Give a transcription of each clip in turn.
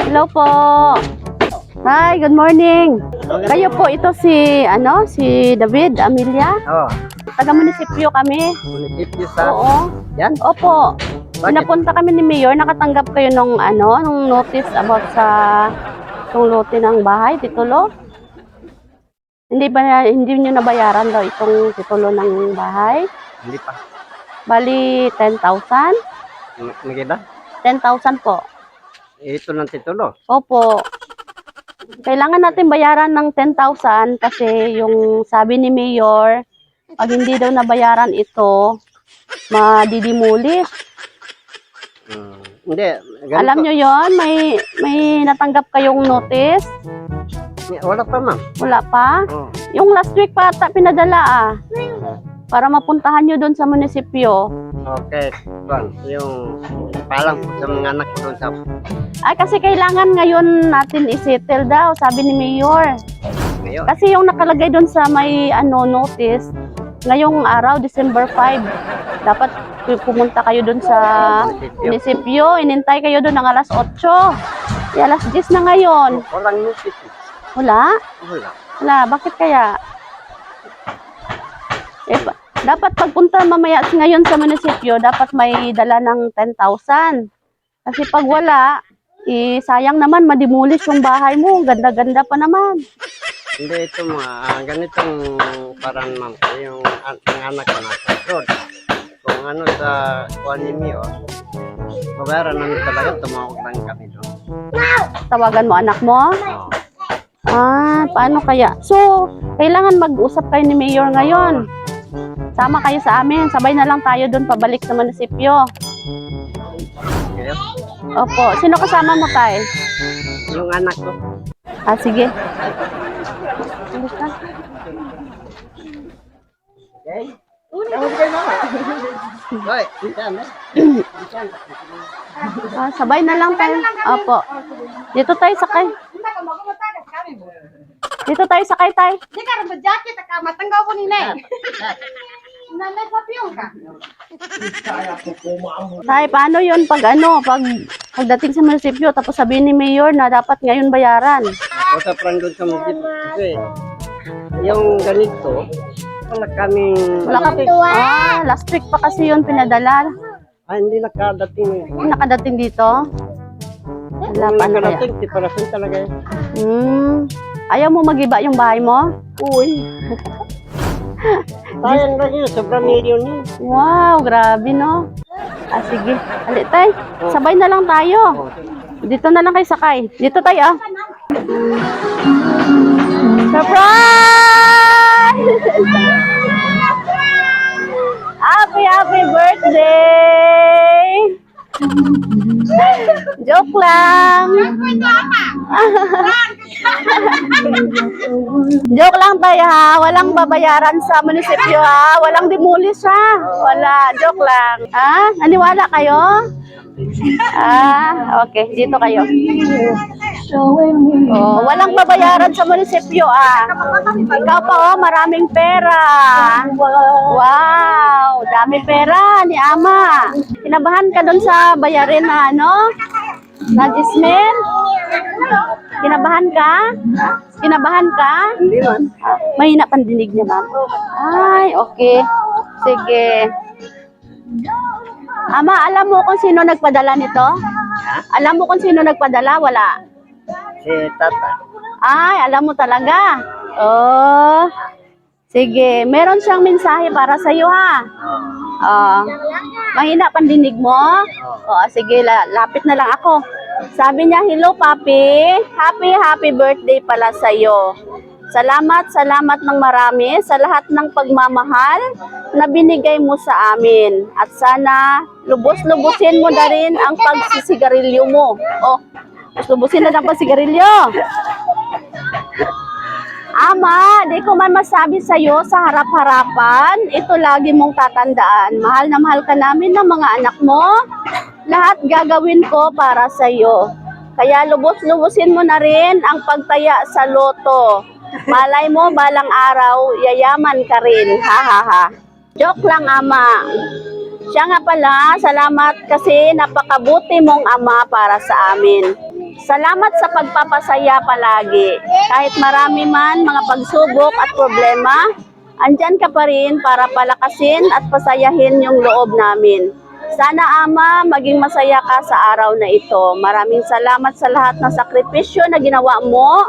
Hello po. Hi, good morning. Kayo po ito si David Amelia. Oh, Taga-munisipyo kami. munisipyo sa... Oo. Yan? Opo. Pinapunta kami ni Mayor, nakatanggap kayo nung notice about sa itong lote ng bahay, titulo. Hindi niyo nabayaran daw itong titulo ng bahay? Hindi pa. Bali 10,000? Maganda? 10,000 po. Ito ng titulo. Opo. Kailangan natin bayaran ng 10,000 kasi yung sabi ni Mayor, pag hindi daw nabayaran ito, madidimulis. Hindi. Ganito. Alam nyo yon, may natanggap kayong notice? Wala pa, ma'am. Wala pa? Oh. Yung last week pa ata pinadala para mapuntahan nyo doon sa munisipyo. Okay. Juan, yung palang po sa mga anak ko doon sa... Ay, kasi kailangan ngayon natin isettle daw, sabi ni Mayor. Ngayon. Kasi yung nakalagay doon sa may notice, ngayong araw, December 5, dapat pumunta kayo doon sa munisipyo. Inintay kayo doon ng alas 8. Alas 10 na ngayon. Walang notice. Wala? Wala. Wala. Bakit kaya? Dapat pagpunta mamaya ngayon sa munisipyo, dapat may dala ng 10,000. Kasi pag wala, sayang naman, madimulis yung bahay mo. Ganda-ganda pa naman. Hindi, ito mga ganitong parang, ma'am. Yung ang anak ko nasa road. Kung ano sa Kuanimi, babayaran namin talaga, tumawag lang kami doon. Tawagan mo anak mo? Oh. Paano kaya? So, kailangan mag-usap kayo ni Mayor ngayon. Sama kayo sa amin. Sabay na lang tayo doon pabalik sa munisipyo. Ngayon, Opo. Sino kasama mo, tay? yung anak ko. Sige. Okay? Hoy, Sabay na lang tayo. Opo. Dito tayo sakay. Dito tayo sakay, tay. Di ka rin jacket ka matanggaw ko ni Nay. Nanay pa piyong ka. Tay, paano yun pagdating sa munisipyo, tapos sabihin ni Mayor na dapat ngayon bayaran? usap lang doon sa mugit. Kasi, yung ganito, wala kaming... Last week pa kasi yun pinadala. hindi nakadating. Nakadating dito. Wala, Yung paano kaya? nakadating, tiparasin talaga yun. Ayaw mo magiba yung bahay mo? Uy. Sayang lang yun, sobrang milyon yun. Wow, grabe no. Sige. Halit tay, sabay na lang tayo. Dito na lang kayo sakay. Dito tayo. Surprise! Happy birthday! Joke lang. Joke lang tayo ha. Walang babayaran sa munisipyo ha. Walang dimulis ha. Wala. Joke lang. Naniwala kayo? Okay. Dito kayo. Walang babayaran sa munisipyo Ikaw pa maraming pera. Wow. Dami pera ni Ama. Kinabahan ka dun sa bayarin na na Gismel? Kinabahan ka? Kinabahan ka? Hindi man. Mahina pandinig niya, ma'am. Ay, okay. Sige. Ama, alam mo kung sino nagpadala nito? Alam mo kung sino nagpadala? Wala. Si Tata. Ay, alam mo talaga. Oh. Sige, meron siyang mensahe para sa iyo ha. Mahina pandinig mo? Sige, lapit na lang ako. Sabi niya, hello papi, happy birthday pala sa iyo. Salamat ng marami sa lahat ng pagmamahal na binigay mo sa amin. At sana lubos-lubusin mo na rin ang pagsisigarilyo mo. Lubusin na ng pagsigarilyo. Ama, di ko man masabi sa'yo sa harap-harapan, ito lagi mong tatandaan. Mahal na mahal ka namin ng mga anak mo. Lahat gagawin ko para sa'yo. Kaya lubos-lubusin mo na rin ang pagtaya sa loto. Malay mo, balang araw, yayaman ka rin. Ha, ha, ha. Joke lang, Ama. Siya nga pala, salamat kasi napakabuti mong ama para sa amin. Salamat sa pagpapasaya palagi. Kahit marami man mga pagsubok at problema, andyan ka pa rin para palakasin at pasayahin yung loob namin. Sana Ama, maging masaya ka sa araw na ito. Maraming salamat sa lahat ng sakripisyo na ginawa mo.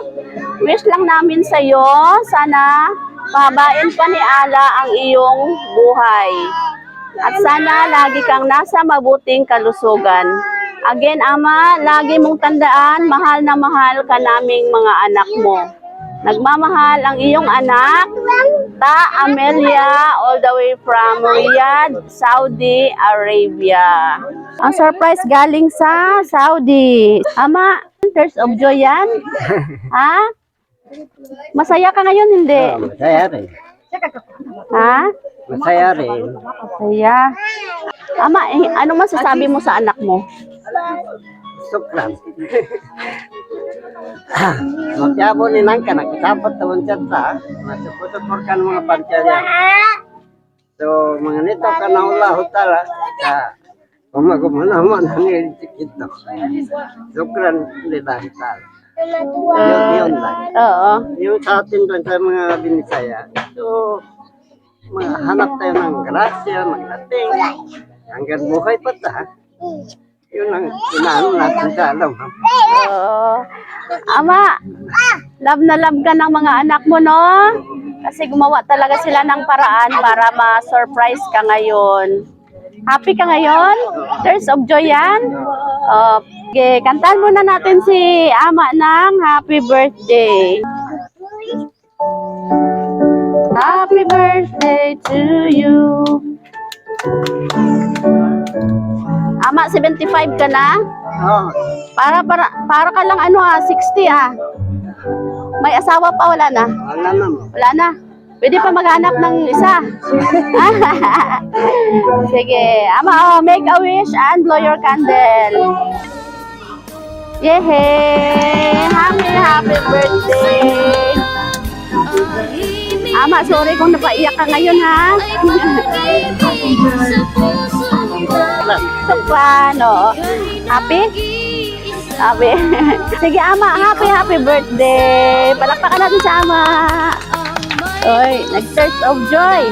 Wish lang namin sa iyo, sana pahabain pa ni Allah ang iyong buhay. At sana lagi kang nasa mabuting kalusugan. Again, Ama, lagi mong tandaan, mahal na mahal ka naming mga anak mo. Nagmamahal ang iyong anak, Ta Amelia, all the way from Riyadh, Saudi Arabia. Ang surprise galing sa Saudi. Ama, tears of joy yan? Ha? Masaya ka ngayon, hindi? Masaya rin. Ha? Masaya rin. Masaya. Ama, ano masasabi mo sa anak mo? Sukran. Magkabo ni Nangka, nakitapat tawon siya sa masupusupur ka ng mga pansya. So, mga nito ka na ula hutala, ka umagumana mo na nilitikit na. Sukran nila hitala. Yun lang. Oo. Yung sa atin doon sa mga binisaya, so, hanap tayo ng grasya, maglating, hanggang buhay pa ta. Yun ang inaano natin sa alam. Oo. Ama, love na love ka ng mga anak mo, no? Kasi gumawa talaga sila ng paraan para ma-surprise ka ngayon. Happy ka ngayon? Tears of joy yan? Okay, kantahan muna natin si Ama ng happy birthday. Happy birthday to you. Ama, 75 ka na? Oo. Para ka lang 60 May asawa pa, wala na? Wala naman. Wala na. Pwede pa maghanap ng isa. Sige, Ama, make a wish and blow your candle. Yehey! Happy birthday! Ama, sorry kung napaiyak ka ngayon, ha? Sukran, oo. Happy? Happy. Sige, Ama, happy birthday. Palakpakan natin sa Ama. Oy, nag-tears of joy.